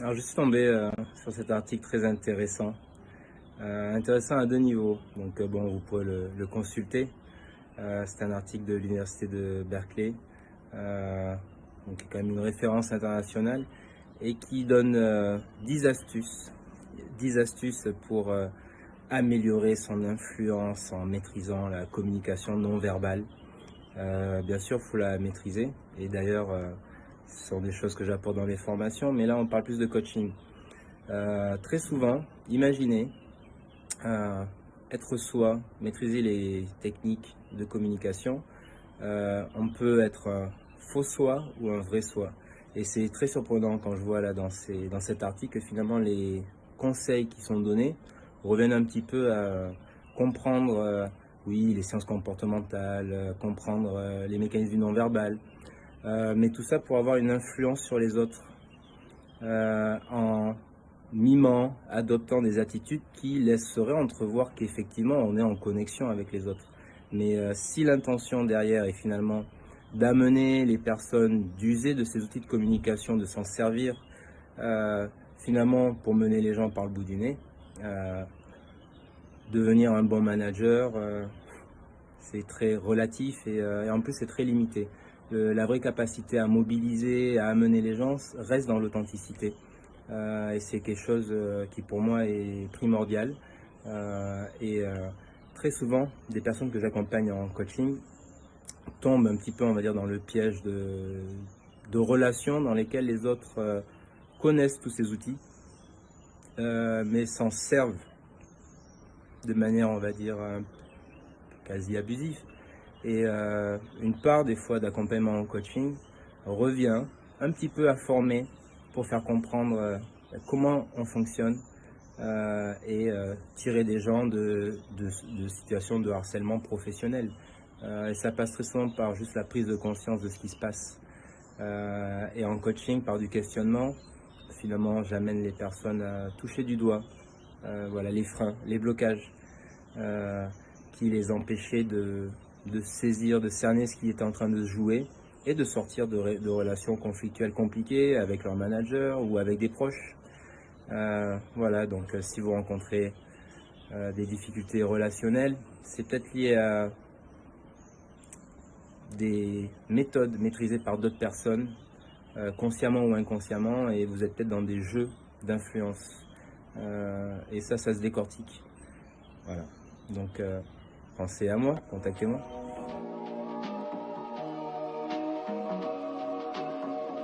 Alors je suis tombé sur cet article très intéressant, intéressant à deux niveaux. Donc bon, vous pouvez le consulter. C'est un article de l'université de Berkeley, euh, donc qui est quand même une référence internationale et qui donne 10 astuces, 10 astuces pour améliorer son influence en maîtrisant la communication non verbale. Bien sûr, il faut la maîtriser. Et d'ailleurs, ce sont des choses que j'apporte dans les formations, mais là on parle plus de coaching. Très souvent, imaginez être soi, maîtriser les techniques de communication. On peut être un faux soi ou un vrai soi. Et c'est très surprenant quand je vois là dans cet article que finalement les conseils qui sont donnés reviennent un petit peu à comprendre oui, les sciences comportementales, comprendre les mécanismes du non-verbal, mais tout ça pour avoir une influence sur les autres en mimant, adoptant des attitudes qui laisseraient entrevoir qu'effectivement on est en connexion avec les autres. Mais si l'intention derrière est finalement d'amener les personnes, d'user de ces outils de communication, de s'en servir finalement pour mener les gens par le bout du nez, devenir un bon manager, c'est très relatif et en plus c'est très limité. La vraie capacité à mobiliser, à amener les gens reste dans l'authenticité. Et c'est quelque chose qui pour moi est primordial. Très souvent, des personnes que j'accompagne en coaching tombent un petit peu, on va dire, dans le piège de relations dans lesquelles les autres connaissent tous ces outils, mais s'en servent de manière, on va dire, quasi abusive. Et une part des fois d'accompagnement en coaching revient un petit peu à former pour faire comprendre comment on fonctionne et tirer des gens de situations de harcèlement professionnel. Et ça passe très souvent par juste la prise de conscience de ce qui se passe. Et en coaching, par du questionnement, finalement, j'amène les personnes à toucher du doigt voilà, les freins, les blocages qui les empêchaient de saisir, de cerner ce qui était en train de se jouer et de sortir de relations conflictuelles compliquées avec leur manager ou avec des proches. Voilà, donc si vous rencontrez des difficultés relationnelles, c'est peut-être lié à des méthodes maîtrisées par d'autres personnes, consciemment ou inconsciemment, et vous êtes peut-être dans des jeux d'influence. Et ça se décortique. Voilà. Donc pensez à moi, contactez-moi.